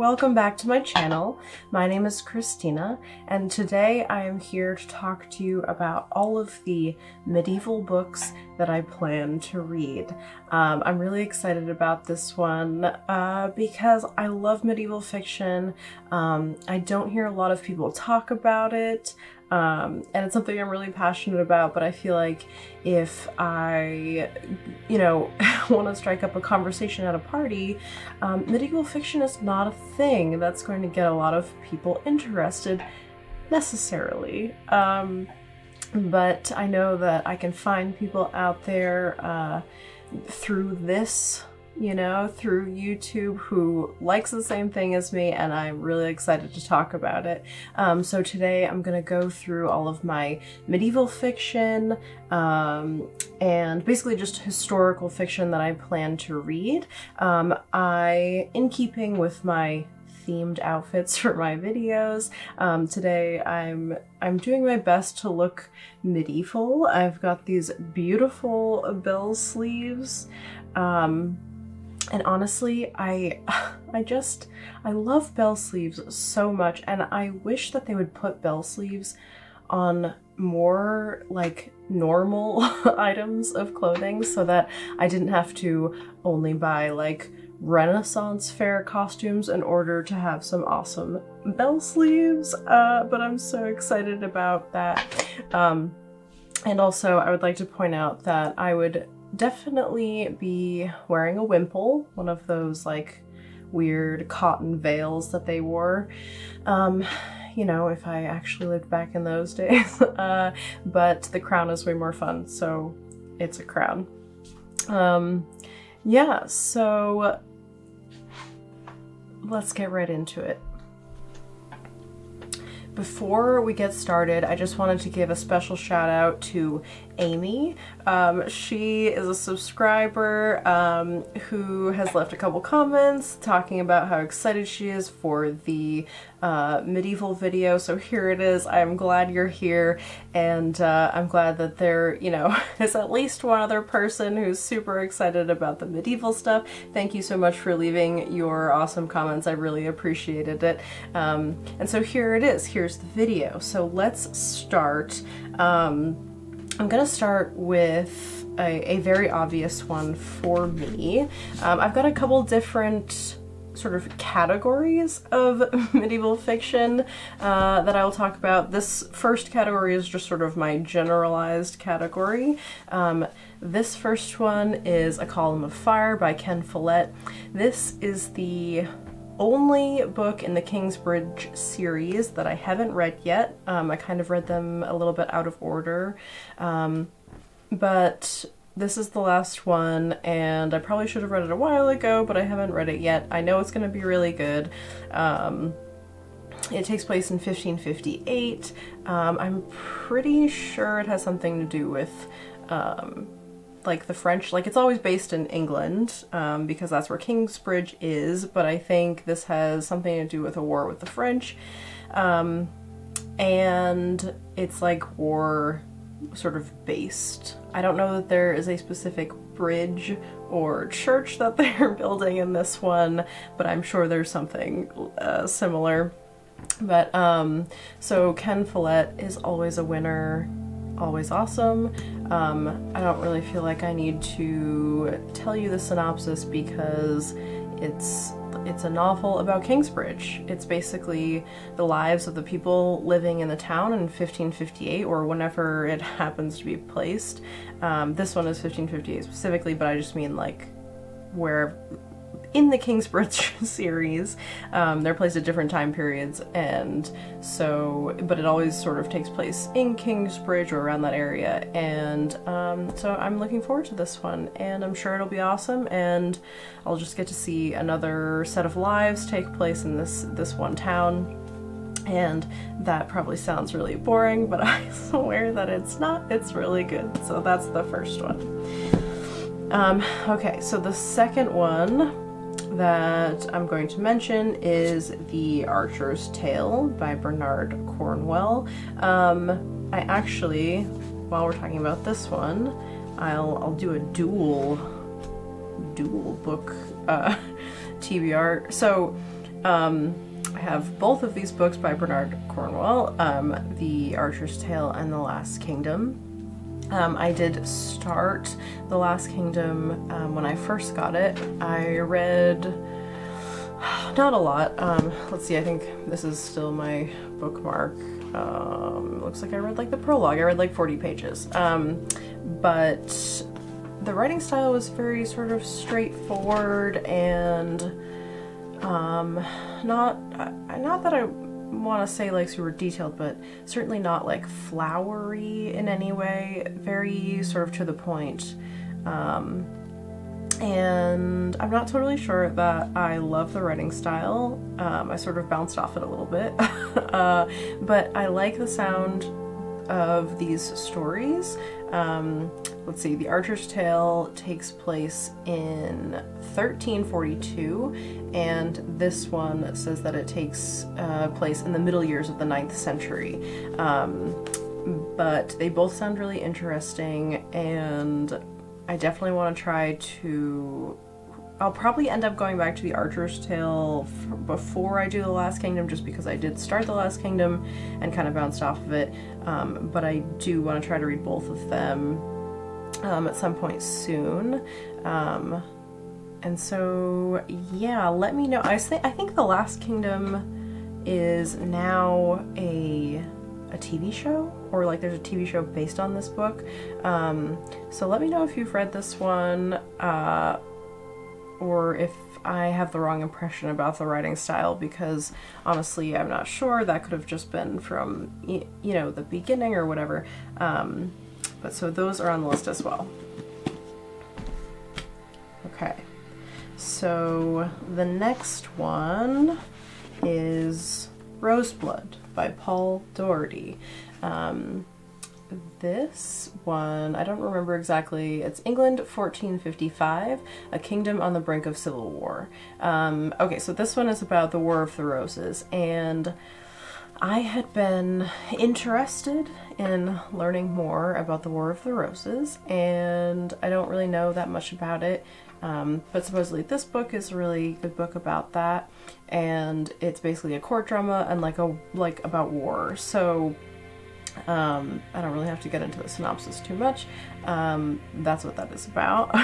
welcome back to my channel. My name is Christina, and today I am here to talk to you about all of the medieval books that I plan to read. I'm really excited about this one because I love medieval fiction. I don't hear a lot of people talk about it. And it's something I'm really passionate about, but I feel like if I, want to strike up a conversation at a party, medieval fiction is not a thing that's going to get a lot of people interested necessarily. But I know that I can find people out there through this, through YouTube who likes the same thing as me, and I'm really excited to talk about it. So today I'm gonna go through all of my medieval fiction and basically just historical fiction that I plan to read. In keeping with my themed outfits for my videos, today I'm doing my best to look medieval. I've got these beautiful bell sleeves. And honestly, I love bell sleeves so much, and I wish that they would put bell sleeves on more like normal items of clothing so that I didn't have to only buy like Renaissance fair costumes in order to have some awesome bell sleeves, but I'm so excited about that. And also I would like to point out that I would definitely be wearing a wimple, one of those like weird cotton veils that they wore, if I actually lived back in those days. But the crown is way more fun, so it's a crown. Yeah, so let's get right into it. Before we get started, I just wanted to give a special shout out to Amy. She is a subscriber who has left a couple comments talking about how excited she is for the medieval video. So here it is. I'm glad you're here, and I'm glad that there, is at least one other person who's super excited about the medieval stuff. Thank you so much for leaving your awesome comments. I really appreciated it. And so here it is. Here's the video. So let's start. I'm gonna start with a very obvious one for me. I've got a couple different sort of categories of medieval fiction that I will talk about. This first category is just sort of my generalized category. This first one is A Column of Fire by Ken Follett. This is the only book in the Kingsbridge series that I haven't read yet. I kind of read them a little bit out of order, but this is the last one, and I probably should have read it a while ago, but I haven't read it yet. I know it's going to be really good. It takes place in 1558. I'm pretty sure it has something to do with like the French, like it's always based in England, because that's where Kingsbridge is, but I think this has something to do with a war with the French, and it's like war sort of based. I don't know that there is a specific bridge or church that they're building in this one, but I'm sure there's something similar. But so Ken Follett is always a winner, always awesome. I don't really feel like I need to tell you the synopsis because it's a novel about Kingsbridge. It's basically the lives of the people living in the town in 1558, or whenever it happens to be placed. This one is 1558 specifically, but I just mean like where in the Kingsbridge series, they're placed at different time periods, and so, but it always sort of takes place in Kingsbridge or around that area, and so I'm looking forward to this one, and I'm sure it'll be awesome, and I'll just get to see another set of lives take place in this one town. And that probably sounds really boring, but I swear that it's not. It's really good. So that's the first one. Okay, so the second one that I'm going to mention is The Archer's Tale by Bernard Cornwell. I actually, while we're talking about this one, I'll do a dual book TBR. So I have both of these books by Bernard Cornwell, The Archer's Tale and The Last Kingdom. I did start The Last Kingdom when I first got it. I read not a lot. Let's see, I think this is still my bookmark. Looks like I read like the prologue. I read like 40 pages. But the writing style was very sort of straightforward and not that I want to say like super detailed, but certainly not like flowery in any way. Very sort of to the point. And I'm not totally sure that I love the writing style. I sort of bounced off it a little bit. But I like the sound of these stories. Let's see, The Archer's Tale takes place in 1342, and this one says that it takes place in the middle years of the 9th century. But they both sound really interesting, and I definitely want to try to... I'll probably end up going back to The Archer's Tale before I do The Last Kingdom, just because I did start The Last Kingdom and kind of bounced off of it. But I do want to try to read both of them at some point soon. And so, yeah, let me know. I think The Last Kingdom is now a TV show, or like there's a TV show based on this book. So let me know if you've read this one, or if I have the wrong impression about the writing style, because honestly I'm not sure. That could have just been from, you know, the beginning or whatever. But so those are on the list as well. Okay, so the next one is Roseblood by Paul Doherty. This one, I don't remember exactly. It's England, 1455, a kingdom on the brink of civil war. Okay, so this one is about the War of the Roses, and I had been interested in learning more about the War of the Roses, and I don't really know that much about it. But supposedly this book is a really good book about that, and it's basically a court drama and like about war. So I don't really have to get into the synopsis too much. That's what that is about.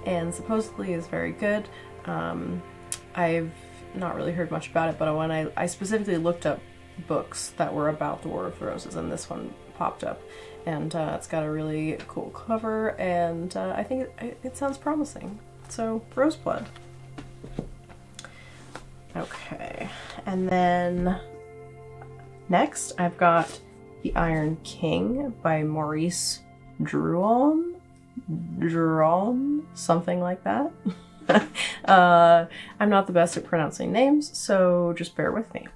And supposedly is very good. I've not really heard much about it, but when I specifically looked up books that were about the War of the Roses, and this one popped up, and it's got a really cool cover, and I think it sounds promising. So, Roseblood. Okay, and then next I've got The Iron King by Maurice Druon, something like that. I'm not the best at pronouncing names, so just bear with me.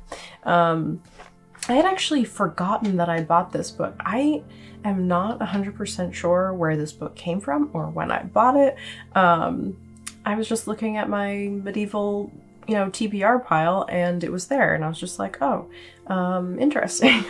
I had actually forgotten that I bought this book. I am not 100% sure where this book came from or when I bought it. I was just looking at my medieval, TBR pile, and it was there, and I was just like, oh, interesting.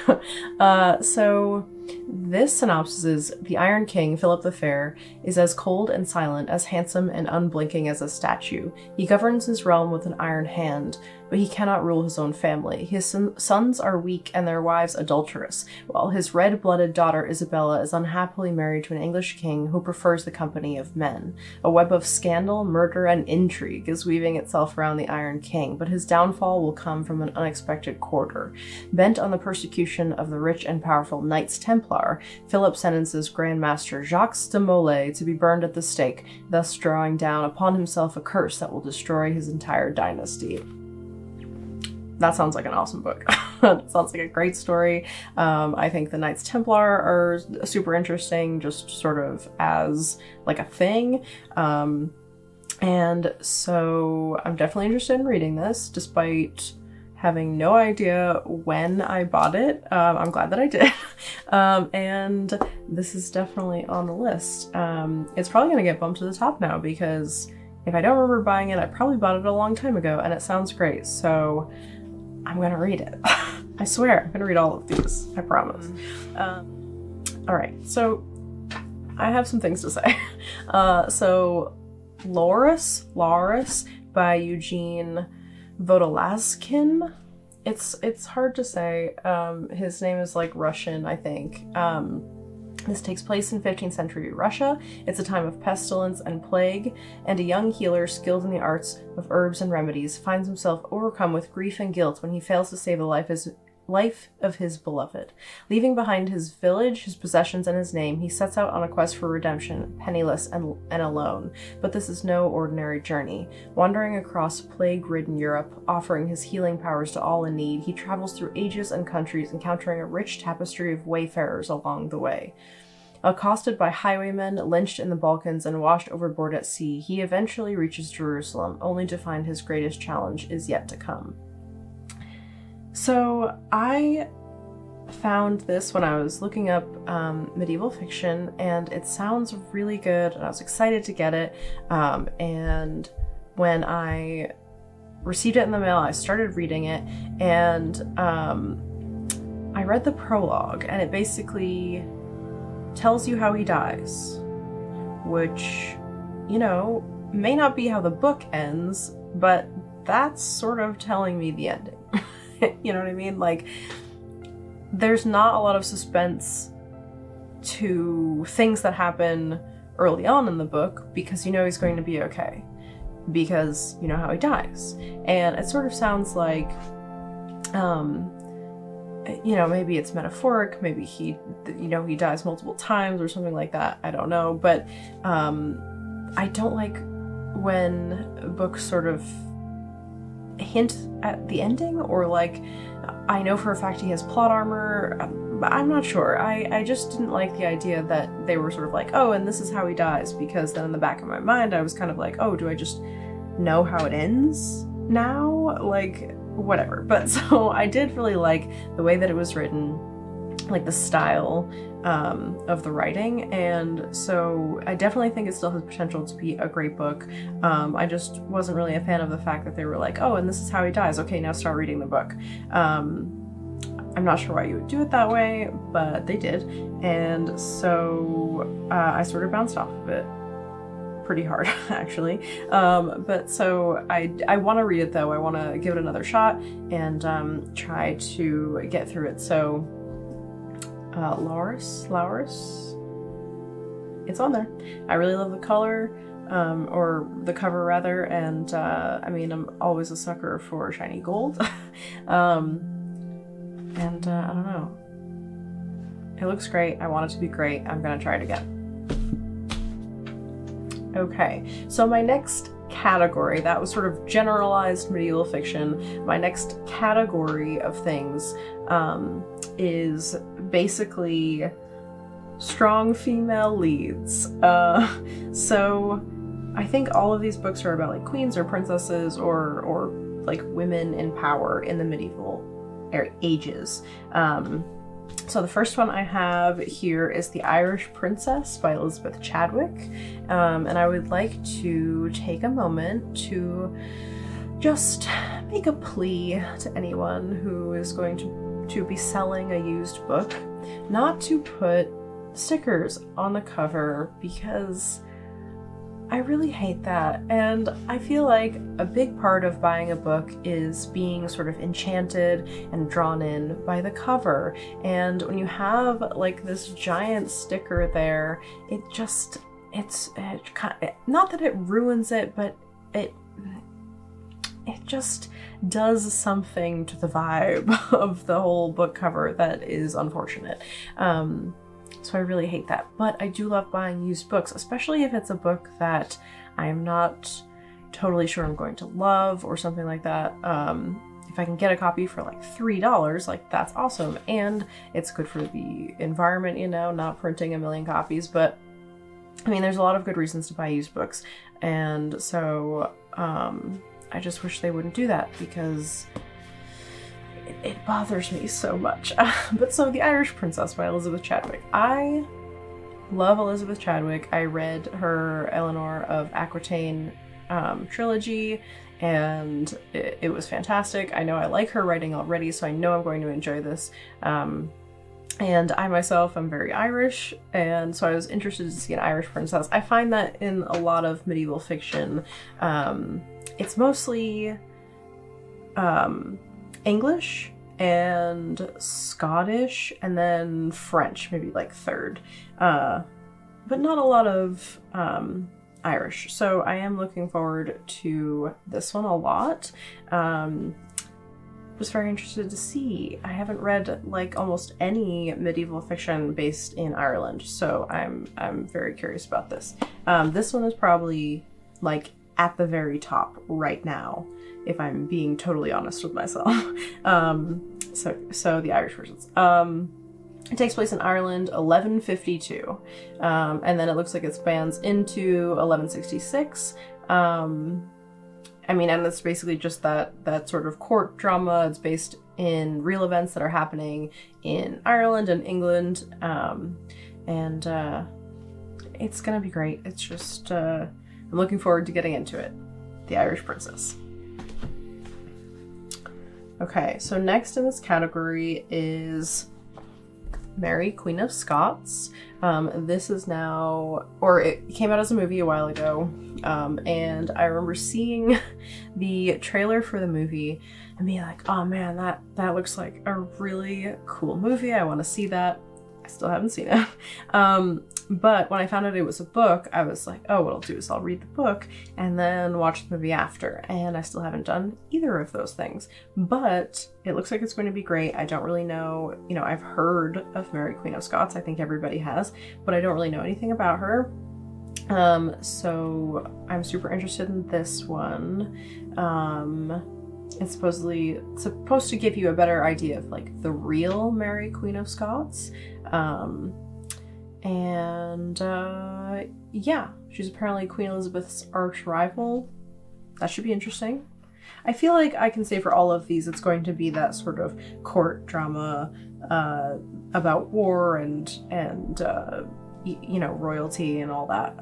So this synopsis is: the Iron King, Philip the Fair, is as cold and silent, as handsome and unblinking as a statue. He governs his realm with an iron hand, but he cannot rule his own family. His sons are weak and their wives adulterous, while his red-blooded daughter Isabella is unhappily married to an English king who prefers the company of men. A web of scandal, murder, and intrigue is weaving itself around the Iron King, but his downfall will come from an unexpected quarter. Bent on the persecution of the rich and powerful Knights Templar, Philip sentences Grand Master Jacques de Molay to be burned at the stake, thus drawing down upon himself a curse that will destroy his entire dynasty. That sounds like an awesome book. It sounds like a great story. I think the Knights Templar are super interesting, just sort of as like a thing. And so I'm definitely interested in reading this, despite having no idea when I bought it. I'm glad that I did. And this is definitely on the list. It's probably going to get bumped to the top now, because if I don't remember buying it, I probably bought it a long time ago, and it sounds great. So I'm gonna read it. I swear, I'm gonna read all of these, I promise. Alright, so I have some things to say. So Laurus by Eugene Vodolazkin. It's hard to say. His name is like Russian, I think. This takes place in 15th century Russia. It's a time of pestilence and plague, and a young healer skilled in the arts of herbs and remedies finds himself overcome with grief and guilt when he fails to save the life of his beloved. Leaving behind his village, his possessions, and his name, he sets out on a quest for redemption, penniless and alone. But this is no ordinary journey. Wandering across plague-ridden Europe, offering his healing powers to all in need, he travels through ages and countries, encountering a rich tapestry of wayfarers along the way. Accosted by highwaymen, lynched in the Balkans, and washed overboard at sea, he eventually reaches Jerusalem, only to find his greatest challenge is yet to come. So I found this when I was looking up medieval fiction, and it sounds really good, and I was excited to get it. And when I received it in the mail, I started reading it, and I read the prologue, and it basically tells you how he dies, which, you know, may not be how the book ends, but that's sort of telling me the ending. You know what I mean? Like, there's not a lot of suspense to things that happen early on in the book because you know he's going to be okay, because you know how he dies. And it sort of sounds like, you know, maybe it's metaphoric, maybe he dies multiple times or something like that. I don't know. But I don't like when books sort of hint at the ending, or like, I know for a fact he has plot armor, but I'm not sure. I just didn't like the idea that they were sort of like, oh, and this is how he dies, because then in the back of my mind I was kind of like, oh, do I just know how it ends now? Like, whatever. But so I did really like the way that it was written, like the style of the writing, and so I definitely think it still has potential to be a great book. I just wasn't really a fan of the fact that they were like, oh, and this is how he dies, okay, now start reading the book. I'm not sure why you would do it that way, but they did, and so I sort of bounced off of it pretty hard, actually. But so I want to read it though. I want to give it another shot and try to get through it. So Lauris, it's on there. I really love the color, or the cover rather, and I mean, I'm always a sucker for shiny gold. And I don't know. It looks great. I want it to be great. I'm gonna try it again. Okay, so my next category, that was sort of generalized medieval fiction. My next category of things is basically strong female leads. So I think all of these books are about like queens or princesses or like women in power in the medieval ages. So the first one I have here is The Irish Princess by Elizabeth Chadwick. And I would like to take a moment to just make a plea to anyone who is going to be selling a used book, not to put stickers on the cover, because I really hate that. And I feel like a big part of buying a book is being sort of enchanted and drawn in by the cover. And when you have like this giant sticker there, it's not that it ruins it, but it just does something to the vibe of the whole book cover that is unfortunate. So I really hate that. But I do love buying used books, especially if it's a book that I'm not totally sure I'm going to love or something like that. If I can get a copy for like $3, like that's awesome. And it's good for the environment, you know, not printing a million copies. But I mean, there's a lot of good reasons to buy used books. And so I just wish they wouldn't do that, because it bothers me so much. But so The Irish Princess by Elizabeth Chadwick. I love Elizabeth Chadwick. I read her Eleanor of Aquitaine trilogy, and it was fantastic. I know I like her writing already, so I know I'm going to enjoy this. And I myself am very Irish, and so I was interested to see an Irish princess. I find that in a lot of medieval fiction, it's mostly English and Scottish, and then French, maybe like third. But not a lot of Irish. So I am looking forward to this one a lot. Was very interested to see. I haven't read like almost any medieval fiction based in Ireland, so I'm very curious about this. This one is probably like at the very top right now, if I'm being totally honest with myself. So the Irish versions. It takes place in Ireland, 1152, and then it looks like it spans into 1166. I mean, and it's basically just that sort of court drama. It's based in real events that are happening in Ireland and England, and it's gonna be great. It's just, I'm looking forward to getting into it. The Irish Princess. Okay, so next in this category is Mary, Queen of Scots. This is now, or it came out as a movie a while ago, and I remember seeing the trailer for the movie and being like, oh man, that looks like a really cool movie. I want to see that. I still haven't seen it. But when I found out it was a book, I was like, oh, what I'll do is I'll read the book and then watch the movie after. And I still haven't done either of those things. But it looks like it's going to be great. I don't really know, I've heard of Mary, Queen of Scots. I think everybody has, but I don't really know anything about her. So I'm super interested in this one. It's supposed to give you a better idea of like the real Mary, Queen of Scots. Yeah, she's apparently Queen Elizabeth's arch rival. That should be interesting. I feel like I can say for all of these, it's going to be that sort of court drama about war and royalty and all that.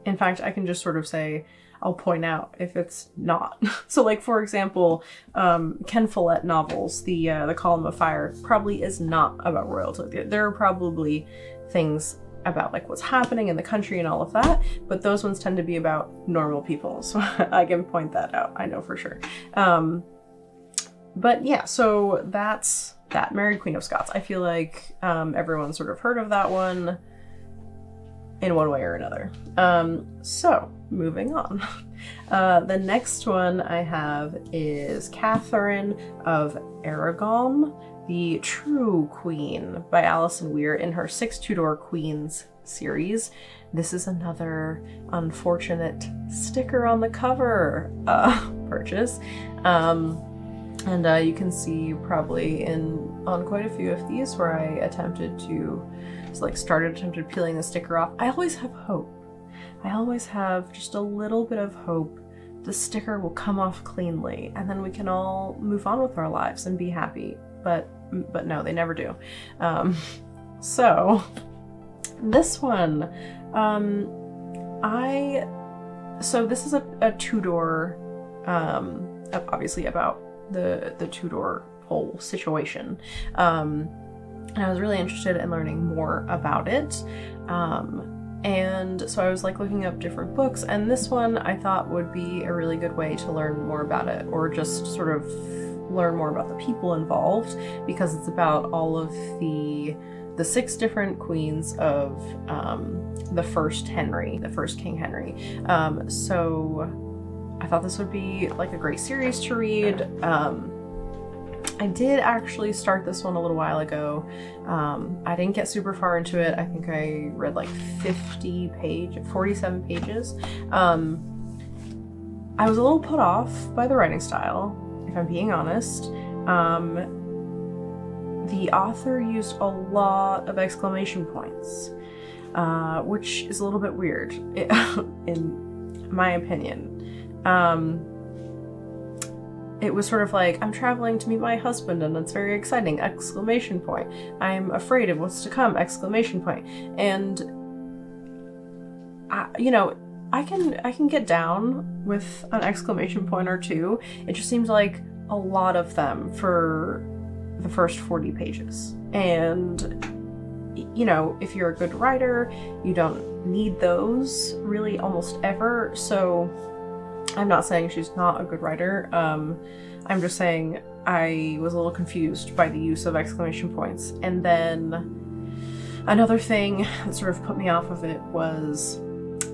In fact, I can just sort of say, I'll point out if it's not. So like, for example, Ken Follett novels, the Column of Fire probably is not about royalty. There are probably things about like what's happening in the country and all of that, but those ones tend to be about normal people. So I can point that out, I know for sure. But yeah, so that's that, Mary, Queen of Scots. I feel like everyone's sort of heard of that one in one way or another. So moving on. The next one I have is Catherine of Aragon, the True Queen by Alison Weir in her 6 Tudor Queens series. This is another unfortunate sticker on the cover purchase. And you can see probably on quite a few of these where I started peeling the sticker off. I always have hope. I always have just a little bit of hope the sticker will come off cleanly and then we can all move on with our lives and be happy. But no, they never do. So this one, so this is a Tudor, obviously about the Tudor whole situation. And I was really interested in learning more about it. And so I was like looking up different books, and this one I thought would be a really good way to learn more about it, or just sort of learn more about the people involved, because it's about all of the 6 different queens of the first King Henry. So I thought this would be like a great series to read. I did actually start this one a little while ago. I didn't get super far into it. I think I read like 47 pages. I was a little put off by the writing style, if I'm being honest. The author used a lot of exclamation points, which is a little bit weird, in my opinion. It was sort of like, I'm traveling to meet my husband and it's very exciting, exclamation point. I'm afraid of what's to come, exclamation point. And, I can get down with an exclamation point or two. It just seems like a lot of them for the first 40 pages. And, if you're a good writer, you don't need those really almost ever. So I'm not saying she's not a good writer. I'm just saying I was a little confused by the use of exclamation points. And then another thing that sort of put me off of it was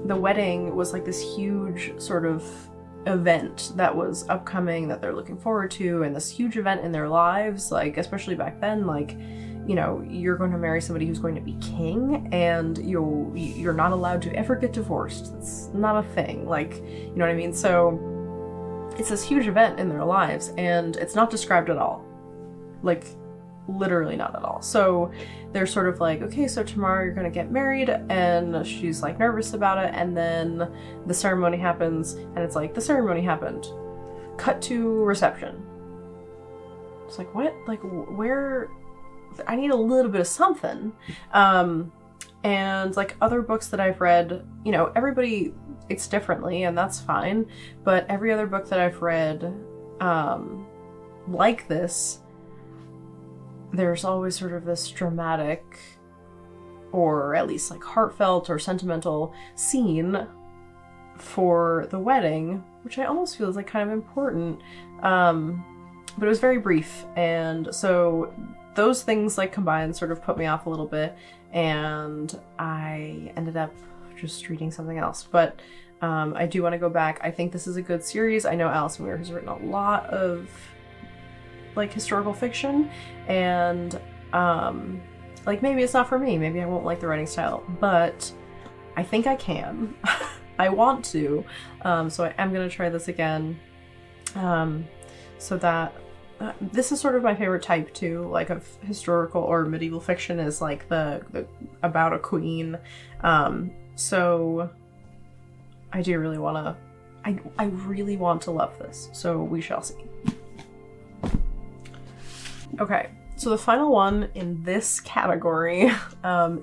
the wedding was like this huge sort of event that was upcoming that they're looking forward to, and this huge event in their lives, like especially back then, like, you know, you're going to marry somebody who's going to be king, and you're not allowed to ever get divorced. It's not a thing, like, you know what I mean? So it's this huge event in their lives, and it's not described at all, like literally not at all. So they're sort of like, okay, so tomorrow you're gonna get married, and she's like nervous about it, and then the ceremony happens, and it's like, the ceremony happened. Cut to reception. It's like, what? Like, where? I need a little bit of something. And like other books that I've read, you know, everybody, it's differently, and that's fine, but every other book that I've read like this, there's always sort of this dramatic, or at least like heartfelt or sentimental scene for the wedding, which I almost feel is like kind of important. But it was very brief, and so those things like combined sort of put me off a little bit, and I ended up just reading something else. But I do want to go back. I think this is a good series. I know Alison Weir has written a lot of like historical fiction, and like maybe it's not for me, maybe I won't like the writing style, but I think I can. I want to, so I am gonna try this again, so that this is sort of my favorite type too, like of historical or medieval fiction, is like the about a queen, so I do really want to, I really want to love this, so we shall see. Okay, so the final one in this category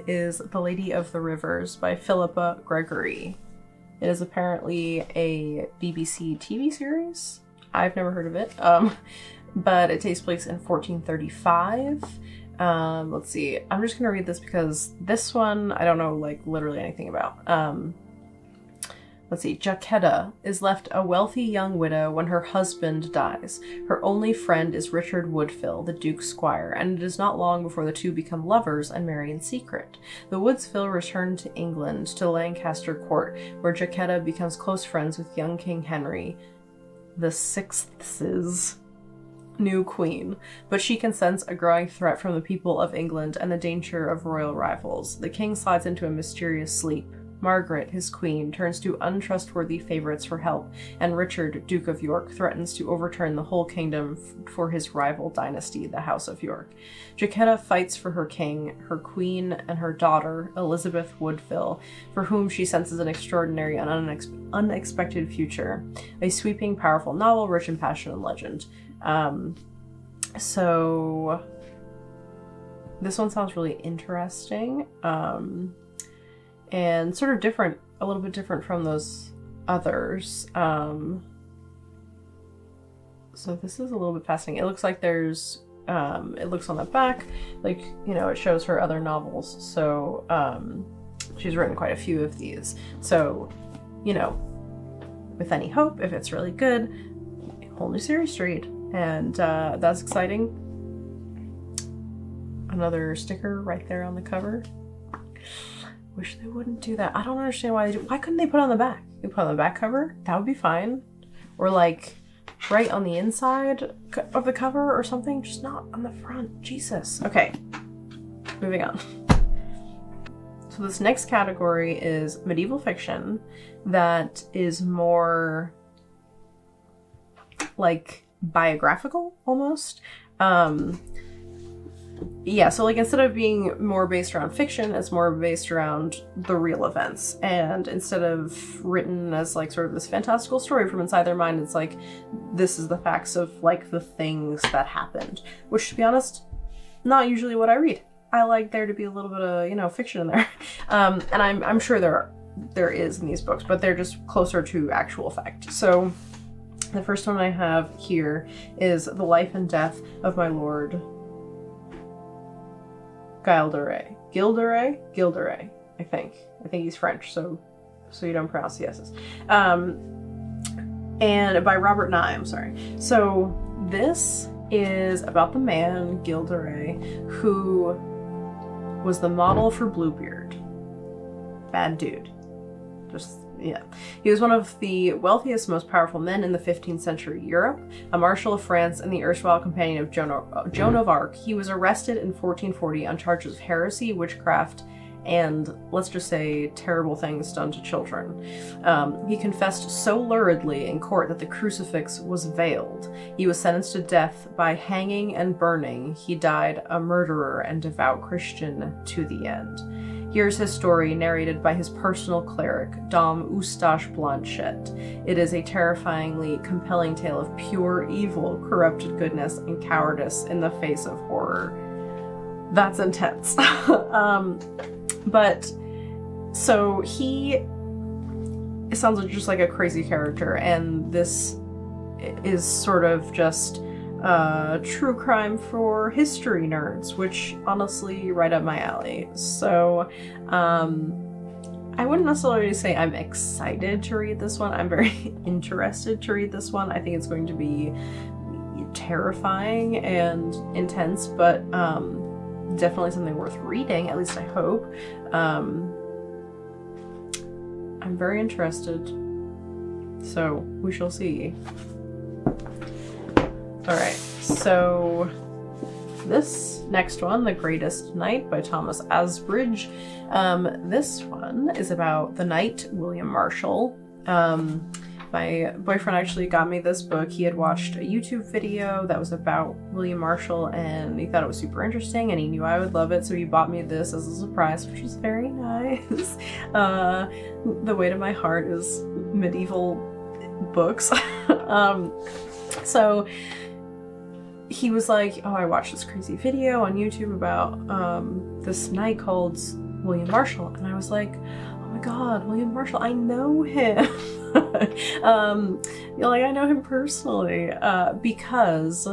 is The Lady of the Rivers by Philippa Gregory. It is apparently a BBC TV series. I've never heard of it, but it takes place in 1435. Let's see, I'm just gonna read this because this one I don't know like literally anything about. Let's see. Jacquetta is left a wealthy young widow when her husband dies. Her only friend is Richard Woodville, the Duke's squire, and it is not long before the two become lovers and marry in secret. The Woodville return to England, to Lancaster Court, where Jacquetta becomes close friends with young King Henry VI's new queen, but she can sense a growing threat from the people of England and the danger of royal rivals. The king slides into a mysterious sleep. Margaret, his queen, turns to untrustworthy favorites for help, and Richard, Duke of York, threatens to overturn the whole kingdom for his rival dynasty, the House of York. Jacquetta fights for her king, her queen, and her daughter, Elizabeth Woodville, for whom she senses an extraordinary and unexpected future. A sweeping, powerful novel rich in passion and legend. So this one sounds really interesting. And sort of different, a little bit different from those others. So this is a little bit fascinating. It looks like there's, it looks on the back, like, you know, it shows her other novels. So she's written quite a few of these. So, you know, with any hope, if it's really good, a whole new series to read. And that's exciting. Another sticker right there on the cover. Wish they wouldn't do that. I don't understand why they do. Why couldn't they put it on the back? They put it on the back cover? That would be fine. Or like right on the inside of the cover or something. Just not on the front. Jesus. Okay. Moving on. So this next category is medieval fiction that is more like biographical almost. Yeah, so like instead of being more based around fiction, it's more based around the real events. And instead of written as like sort of this fantastical story from inside their mind, it's like, this is the facts of like the things that happened. Which, to be honest, not usually what I read. I like there to be a little bit of, you know, fiction in there. And I'm sure there is in these books, but they're just closer to actual fact. So the first one I have here is The Life and Death of My Lord Gilderay, I think he's French, so you don't pronounce the S's. and by Robert Nye, I'm sorry. So this is about the man, Gilderay, who was the model for Bluebeard. Bad dude. Just, yeah. He was one of the wealthiest, most powerful men in the 15th century Europe, a Marshal of France and the erstwhile companion of Joan of Arc. He was arrested in 1440 on charges of heresy, witchcraft, and, let's just say, terrible things done to children. He confessed so luridly in court that the crucifix was veiled. He was sentenced to death by hanging and burning. He died a murderer and devout Christian to the end. Here's his story, narrated by his personal cleric, Dom Eustache Blanchet. It is a terrifyingly compelling tale of pure evil, corrupted goodness, and cowardice in the face of horror. That's intense. But, so it sounds like just like a crazy character, and this is sort of just true crime for history nerds, which honestly right up my alley. So I wouldn't necessarily say I'm excited to read this one. I'm very interested to read this one. I think it's going to be terrifying and intense, but definitely something worth reading, at least I hope. I'm very interested, so we shall see. Alright, so this next one, The Greatest Knight by Thomas Asbridge. This one is about the knight William Marshall. My boyfriend actually got me this book. He had watched a YouTube video that was about William Marshall, and he thought it was super interesting, and he knew I would love it, so he bought me this as a surprise, which was very nice. The weight of my heart is medieval books. So he was like, oh, I watched this crazy video on YouTube about this knight called William Marshall, and I was like, oh my god, William Marshall, I know him. I know him personally, because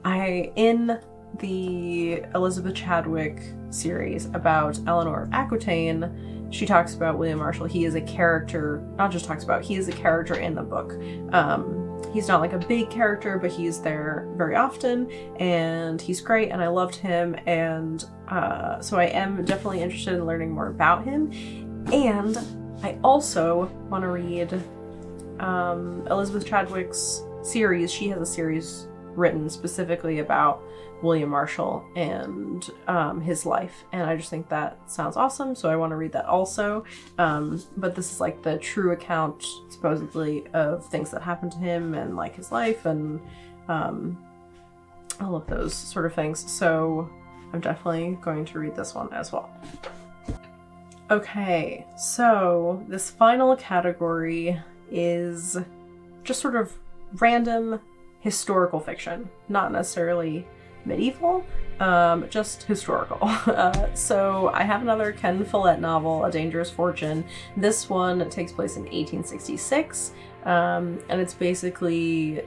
in the Elizabeth Chadwick series about Eleanor of Aquitaine, she talks about William Marshall. He is a character, he is a character in the book. He's not like a big character, but he's there very often, and he's great, and I loved him, and so I am definitely interested in learning more about him. And I also want to read Elizabeth Chadwick's series. She has a series written specifically about William Marshall and his life, and I just think that sounds awesome, so I want to read that also. But this is like the true account, supposedly, of things that happened to him and like his life and all of those sort of things, so I'm definitely going to read this one as well. Okay, so this final category is just sort of random historical fiction, not necessarily medieval, just historical. So I have another Ken Follett novel, A Dangerous Fortune. This one takes place in 1866, and it's basically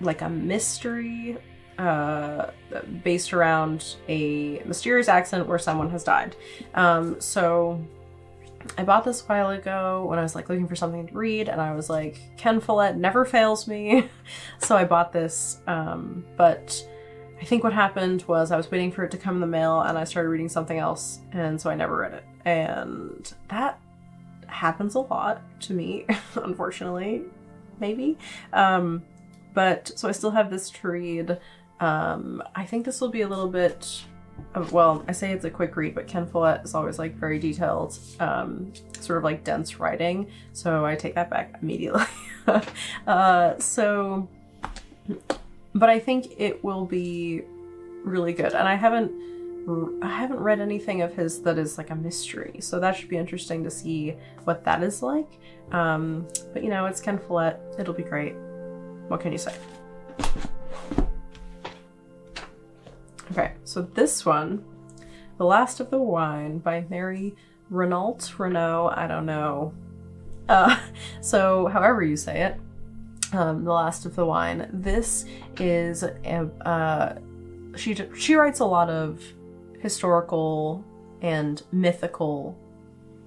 like a mystery based around a mysterious accident where someone has died. So I bought this a while ago when I was like looking for something to read, and I was like, Ken Follett never fails me. So I bought this, but I think what happened was I was waiting for it to come in the mail, and I started reading something else, and so I never read it. And that happens a lot to me, unfortunately, maybe. But so I still have this to read. I think this will be a little bit well, I say it's a quick read, but Ken Follett is always like very detailed, sort of like dense writing, so I take that back immediately. But I think it will be really good, and I haven't read anything of his that is like a mystery, so that should be interesting to see what that is like. But you know, it's Ken Follett, it'll be great. What can you say? Okay, so this one, The Last of the Wine by Mary Renault, I don't know. So however you say it, The Last of the Wine. This is, she writes a lot of historical and mythical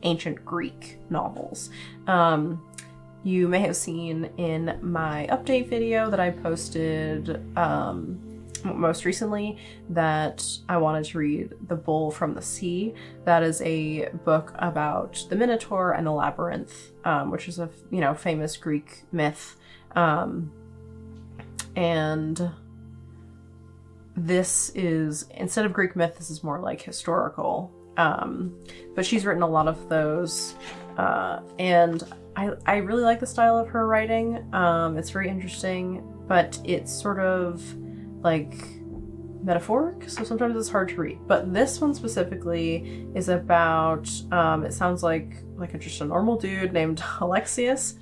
ancient Greek novels. you may have seen in my update video that I posted most recently that I wanted to read The Bull from the Sea. That is a book about the Minotaur and the Labyrinth, which is a famous Greek myth. And this is, instead of Greek myth, this is more like historical. But she's written a lot of those, and I really like the style of her writing. It's very interesting, but it's sort of like metaphoric, so sometimes it's hard to read. But this one specifically is about, it sounds like just a normal dude named Alexius,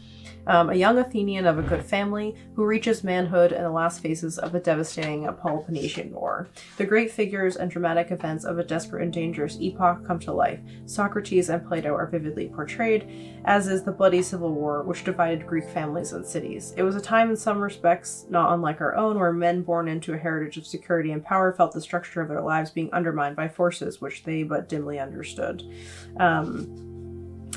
a young Athenian of a good family who reaches manhood in the last phases of the devastating Peloponnesian War. The great figures and dramatic events of a desperate and dangerous epoch come to life. Socrates and Plato are vividly portrayed, as is the bloody civil war which divided Greek families and cities. It was a time in some respects not unlike our own, where men born into a heritage of security and power felt the structure of their lives being undermined by forces which they but dimly understood.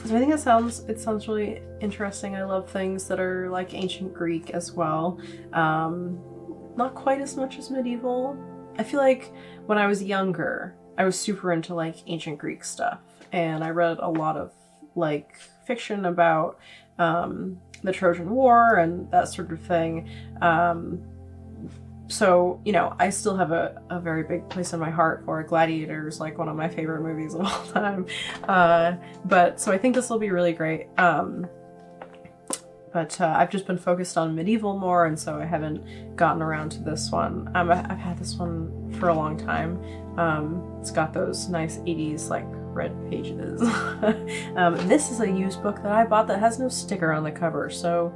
So I think it sounds really interesting. I love things that are like ancient Greek as well. Not quite as much as medieval. I feel like when I was younger, I was super into like ancient Greek stuff, and I read a lot of like fiction about the Trojan War and that sort of thing. So, I still have a very big place in my heart for Gladiators, like one of my favorite movies of all time. But so I think this will be really great. But I've just been focused on medieval more, and so I haven't gotten around to this one. I've had this one for a long time. It's got those nice 80s like red pages. This is a used book that I bought that has no sticker on the cover, so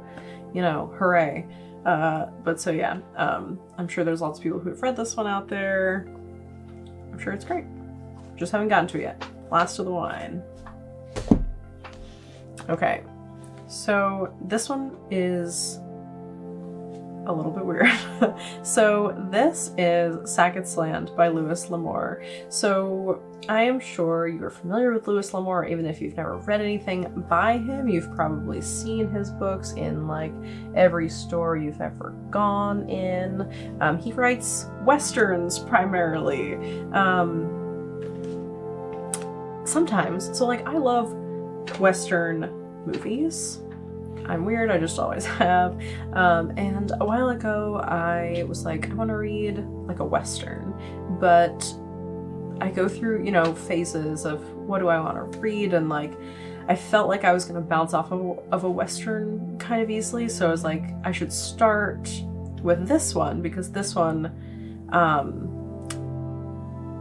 hooray. But so yeah, I'm sure there's lots of people who've read this one out there. I'm sure it's great. Just haven't gotten to it yet. Last of the wine. Okay, so this one is a little bit weird. So this is Sackett's Land by Lewis L'Amour. So I am sure you are familiar with Lewis L'Amour. Even if you've never read anything by him, you've probably seen his books in like every store you've ever gone in. He writes westerns primarily. Sometimes, so like I love western movies. I'm weird, I just always have. And a while ago I was like, I want to read like a western, but I go through, phases of what do I want to read, and like I felt like I was going to bounce off of a western kind of easily, so I was like, I should start with this one because this one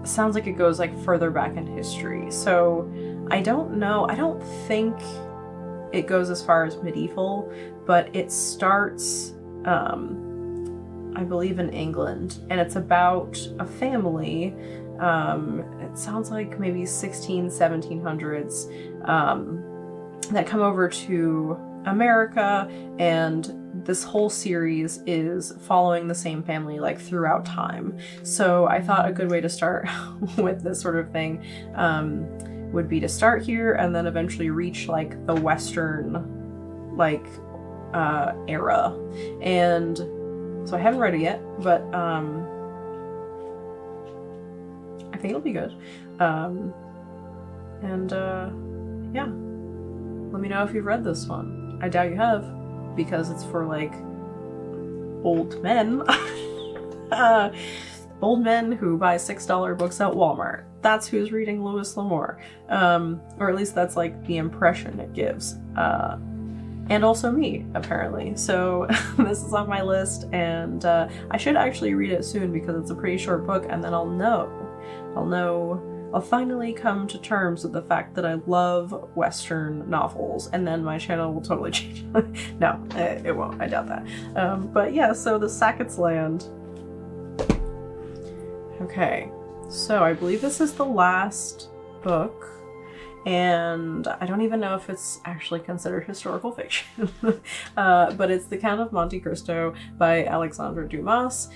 sounds like it goes like further back in history. So I don't know, I don't think it goes as far as medieval, but it starts, I believe, in England, and it's about a family. It sounds like maybe 1700s, that come over to America, and this whole series is following the same family like throughout time. So I thought a good way to start with this sort of thing would be to start here and then eventually reach like the Western like era. And so I haven't read it yet, but I think it'll be good. Yeah, let me know if you've read this one. I doubt you have, because it's for like old men. Old men who buy $6 books at Walmart. That's who's reading Lewis L'Amour. Or at least that's like the impression it gives. And also me, apparently. So this is on my list, and I should actually read it soon because it's a pretty short book, and then I'll finally come to terms with the fact that I love Western novels, and then my channel will totally change. No, it won't. I doubt that. But yeah, so the Sackett's Land. Okay, so I believe this is the last book, and I don't even know if it's actually considered historical fiction. But it's The Count of Monte Cristo by Alexandre Dumas.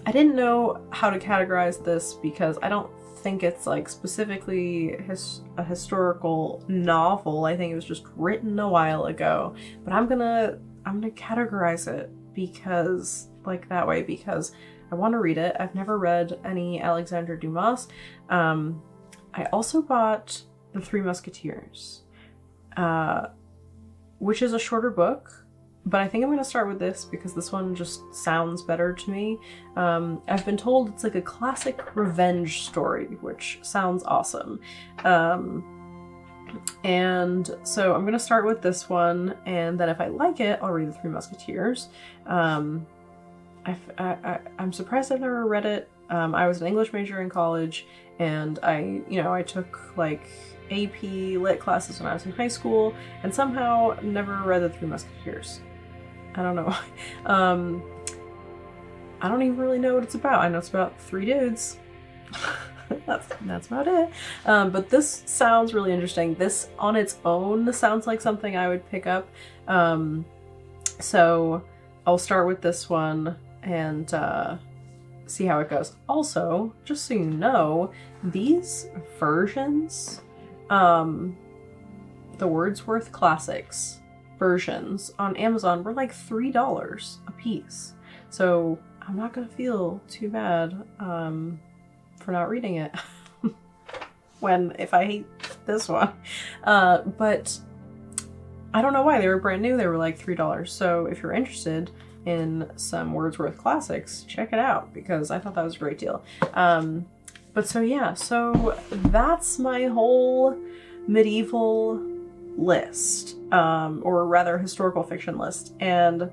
I didn't know how to categorize this because I don't think it's like specifically a historical novel. I think it was just written a while ago, but I'm gonna categorize it because that way, because I want to read it. I've never read any Alexandre Dumas. I also bought The Three Musketeers, which is a shorter book, but I think I'm going to start with this because this one just sounds better to me. I've been told it's like a classic revenge story, which sounds awesome. And so I'm going to start with this one, and then if I like it, I'll read The Three Musketeers. I'm surprised I've never read it. I was an English major in college, and I took like AP lit classes when I was in high school, and somehow never read The Three Musketeers. I don't know. I don't even really know what it's about. I know it's about three dudes. That's about it. But this sounds really interesting. This on its own sounds like something I would pick up. So I'll start with this one and see how it goes. Also, just so you know, these versions, the Wordsworth Classics versions on Amazon were like $3 a piece. So I'm not gonna feel too bad for not reading it if I hate this one. But I don't know why. They were brand new. They were like $3. So if you're interested in some Wordsworth classics, check it out, because I thought that was a great deal. But so yeah, so that's my whole medieval list, or rather historical fiction list. And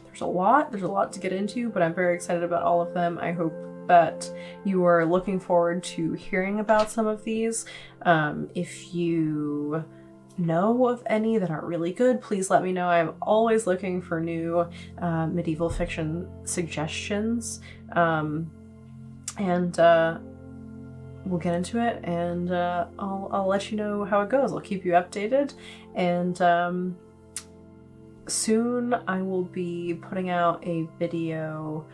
there's a lot to get into, but I'm very excited about all of them. I hope that you are looking forward to hearing about some of these. If you know of any that are really good, please let me know. I'm always looking for new medieval fiction suggestions. And we'll get into it, and I'll let you know how it goes. I'll keep you updated, and soon I will be putting out a video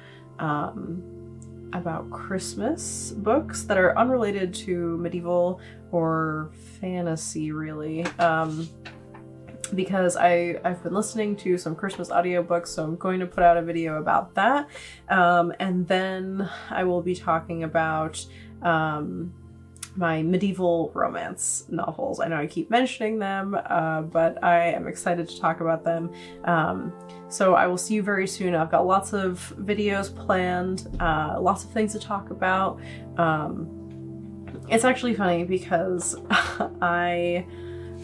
about Christmas books that are unrelated to medieval or fantasy, really, because I've been listening to some Christmas audiobooks, so I'm going to put out a video about that, and then I will be talking about my medieval romance novels. I know I keep mentioning them, but I am excited to talk about them. So I will see you very soon. I've got lots of videos planned, lots of things to talk about. It's actually funny because I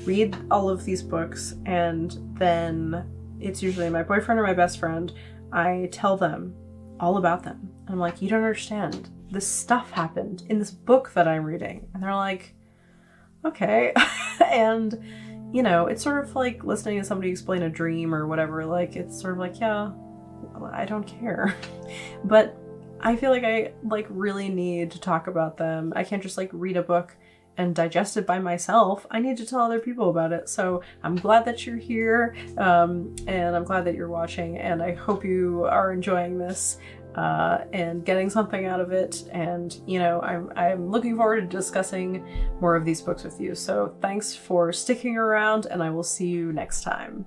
read all of these books, and then it's usually my boyfriend or my best friend. I tell them all about them. I'm like, you don't understand. This stuff happened in this book that I'm reading. And they're like, okay. And, it's sort of like listening to somebody explain a dream or whatever. Like, it's sort of like, yeah, I don't care. But I feel like I really need to talk about them. I can't just read a book and digest it by myself. I need to tell other people about it. So I'm glad that you're here, and I'm glad that you're watching, and I hope you are enjoying this and getting something out of it. And I'm looking forward to discussing more of these books with you. So thanks for sticking around, and I will see you next time.